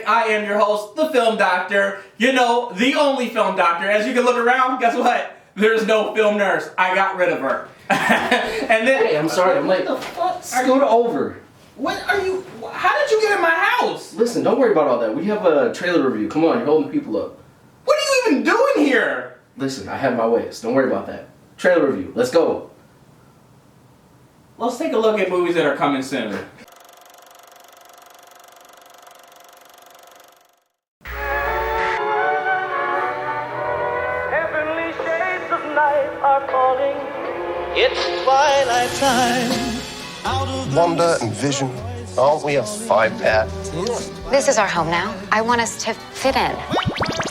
Traffic. I am your host, the Film Doctor. You know, the only Film Doctor. As you can look around, guess what? There's no film nurse. I got rid of her. And then, hey, I'm sorry, I'm late. What the fuck? Scoot over. What are you? How did you get in my house? Listen, don't worry about all that. We have a trailer review. Come on, you're holding people up. What are you even doing here? Listen, I have my ways. Don't worry about that. Trailer review. Let's go. Let's take a look at movies that are coming soon. Heavenly shades of night are calling. It's twilight time. Wanda and Vision, aren't we a five-pair? This is our home now. I want us to fit in.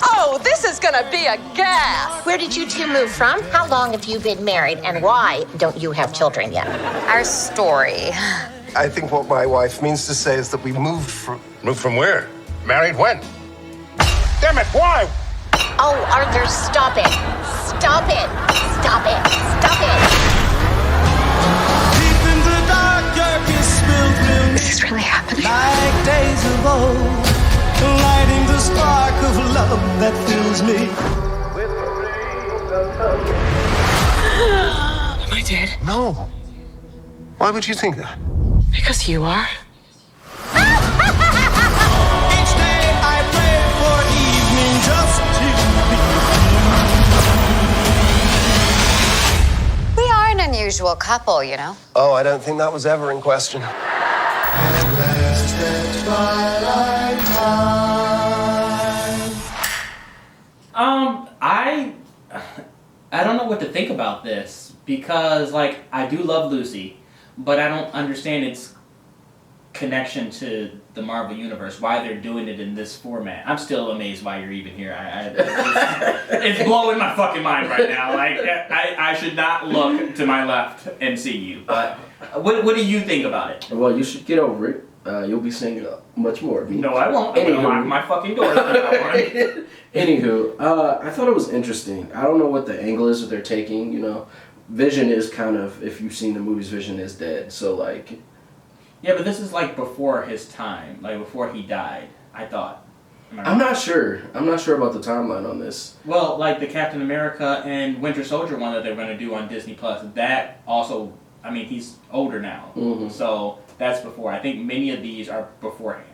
Oh, this is gonna be a gas! Where did you two move from? How long have you been married? And why don't you have children yet? Our story. I think what my wife means to say is that we moved from... Moved from where? Married when? Damn it, why? Oh, Arthur, stop it. Stop it. Stop it. Stop it. Deep in the dark, darkness spilled will Is this really happening? like days of old, lighting the spark of love that fills me. Am I dead? No. Why would you think that? Because you are. Each day I pray for evening just to be. We are an unusual couple, you know. Oh, I don't think that was ever in question. I don't know what to think about this because, like, I do love Lucy, but I don't understand its connection to the Marvel Universe, why they're doing it in this format. I'm still amazed why you're even here. It's blowing my fucking mind right now. Like, I should not look to my left and see you. But what do you think about it? Well, you should get over it. You'll be seeing much more of me. No, I won't. I'm gonna lock my fucking door. Anywho, I thought it was interesting. I don't know what the angle is that they're taking, you know. Vision is kind of, if you've seen the movies, Vision is dead. So, like... Yeah, but this is, like, before his time. Like, before he died, I thought. I'm not sure. I'm not sure about the timeline on this. Well, like the Captain America and Winter Soldier one that they're going to do on Disney Plus, that also, I mean, he's older now. Mm-hmm. So that's before. I think many of these are beforehand.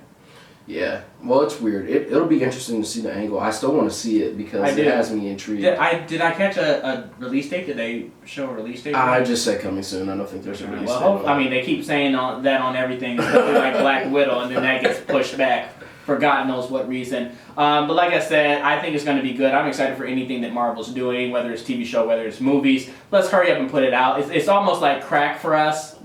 Yeah. Well, it's weird. It'll be interesting to see the angle. I still want to see it because it has me intrigued. Did I catch a release date? Did they show a release date? I just said coming soon. I don't think there's a release date. Well, I mean, they keep saying that on everything, especially like Black Widow, and then that gets pushed back for God knows what reason. But like I said, I think it's going to be good. I'm excited for anything that Marvel's doing, whether it's TV show, whether it's movies. Let's hurry up and put it out. It's almost like crack for us.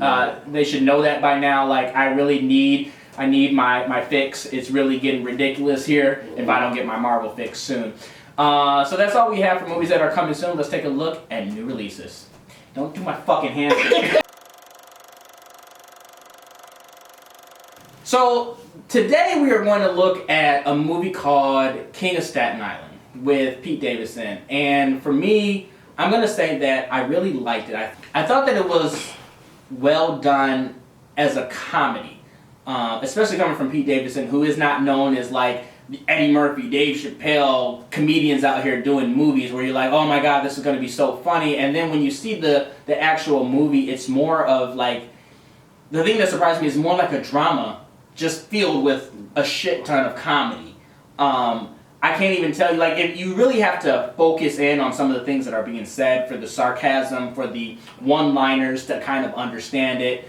They should know that by now. Like, I need my fix. It's really getting ridiculous here if I don't get my Marvel fix soon. So that's all we have for movies that are coming soon. Let's take a look at new releases. Don't do my fucking hands. So today we are going to look at a movie called King of Staten Island with Pete Davidson. And for me, I'm going to say that I really liked it. I thought that it was well done as a comedy. Especially coming from Pete Davidson, who is not known as like Eddie Murphy, Dave Chappelle, comedians out here doing movies where you're like, oh my god, this is going to be so funny. And then when you see the actual movie, it's more of like, the thing that surprised me is more like a drama, just filled with a shit ton of comedy. I can't even tell you, like, if you really have to focus in on some of the things that are being said, for the sarcasm, for the one-liners to kind of understand it.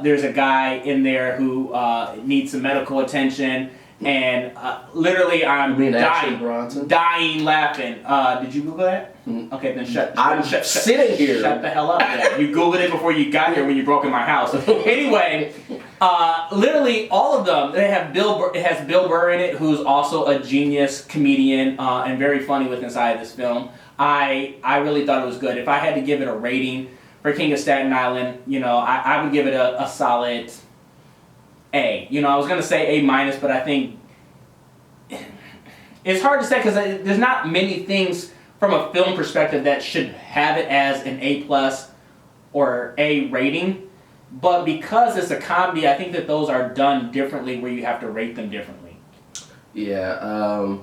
There's a guy in there who needs some medical attention, and literally I'm dying laughing. Did you Google that? Okay, then I'm sitting here. Shut the hell up then. You Googled it before you got here when you broke in my house. Anyway, literally all of them, it has Bill Burr in it, who's also a genius comedian and very funny with inside this film. I really thought it was good. If I had to give it a rating for King of Staten Island, you know, I would give it a solid A. You know, I was going to say A-, but I think it's hard to say because there's not many things from a film perspective that should have it as an A+ or A rating. But because it's a comedy, I think that those are done differently where you have to rate them differently. Yeah,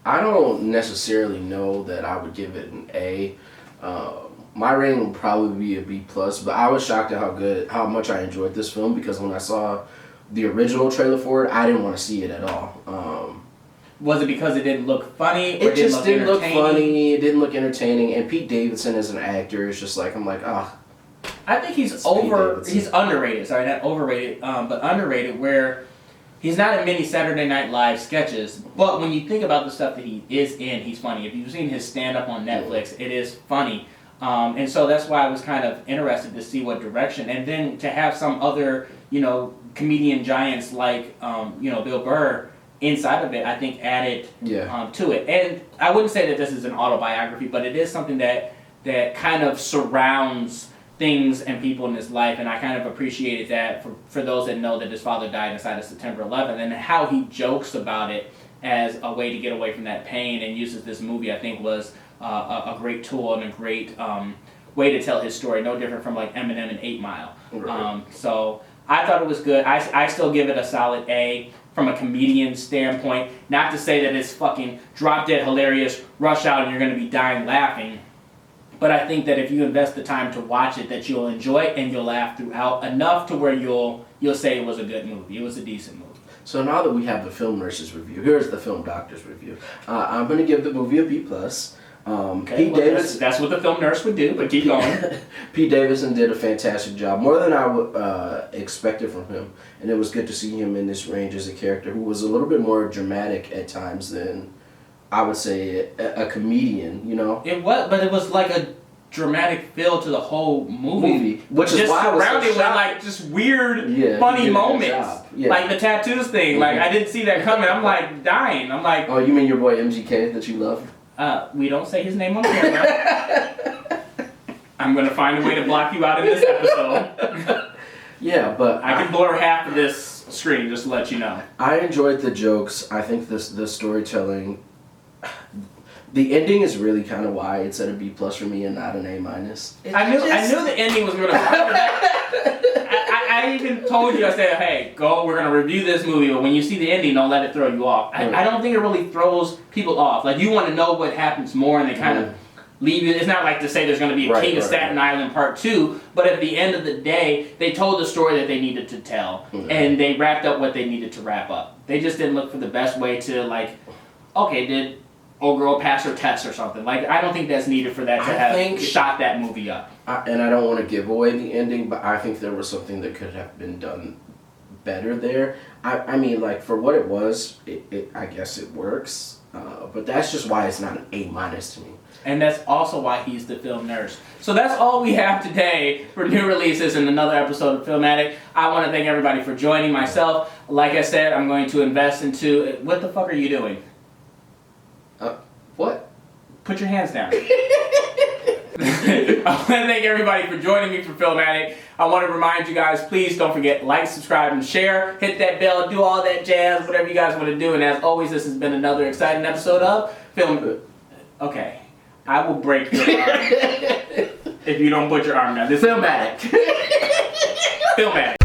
I don't necessarily know that I would give it an A. My rating would probably be a B plus, but I was shocked at how much I enjoyed this film, because when I saw the original trailer for it, I didn't want to see it at all. Was it because it didn't look funny? It just didn't look funny. It didn't look entertaining, and Pete Davidson as an actor is just like, I'm like, I think he's underrated. Sorry, not overrated, but underrated. Where he's not in many Saturday Night Live sketches, but when you think about the stuff that he is in, he's funny. If you've seen his stand up on Netflix, it is funny. And so that's why I was kind of interested to see what direction, and then to have some other, comedian giants like, Bill Burr inside of it, I think added to it. And I wouldn't say that this is an autobiography, but it is something that kind of surrounds things and people in his life, and I kind of appreciated that for those that know that his father died inside of September 11th, and how he jokes about it as a way to get away from that pain and uses this movie, I think was a great tool and a great way to tell his story, no different from like Eminem and 8 Mile. Right. So I thought it was good. I still give it a solid A from a comedian standpoint. Not to say that it's fucking drop dead hilarious, rush out and you're going to be dying laughing. But I think that if you invest the time to watch it, that you'll enjoy it and you'll laugh throughout enough to where you'll say it was a good movie. It was a decent movie. So now that we have the film nurse's review, here's the film doctor's review. I'm going to give the movie a B plus. Okay, Pete Davidson. That's what the film nurse would do, but keep going. Pete Davidson did a fantastic job, more than I expected from him, and it was good to see him in this range as a character who was a little bit more dramatic at times than I would say a comedian. It was, but it was like a dramatic feel to the whole movie, which is why I was surrounded so with like just weird, he funny did a good moments, job. Yeah. like the tattoos thing. Mm-hmm. Like I didn't see that coming. I'm like dying. I'm like, oh, you mean your boy MGK that you love? We don't say his name on camera. I'm gonna find a way to block you out in this episode. Yeah, but I can blur half of this screen just to let you know. I enjoyed the jokes. I think the storytelling. The ending is really kind of why it's at a B plus for me and not an A minus. I knew the ending was gonna. I even told you, I said, hey, we're gonna review this movie, but when you see the ending, don't let it throw you off. I don't think it really throws people off. Like you want to know what happens more, and they kind of leave you. It's not like to say there's gonna be a King of Staten Island Part 2, but at the end of the day, they told the story that they needed to tell, and they wrapped up what they needed to wrap up. They just didn't look for the best way to did old girl pass her test or something. Like, I don't think that's needed for that to have shot that movie up. And I don't want to give away the ending, but I think there was something that could have been done better there. I mean, like, for what it was, I guess it works. But that's just why it's not an A minus to me. And that's also why he's the film nurse. So that's all we have today for new releases in another episode of Film Addict. I want to thank everybody for joining myself. Like I said, I'm going to invest into... What the fuck are you doing? What? Put your hands down. I want to thank everybody for joining me for Film Addict. I want to remind you guys, please don't forget, like, subscribe, and share. Hit that bell, do all that jazz, whatever you guys want to do. And as always, this has been another exciting episode of Film... Okay. I will break your arm if you don't put your arm down. This Film Addict. Film Addict.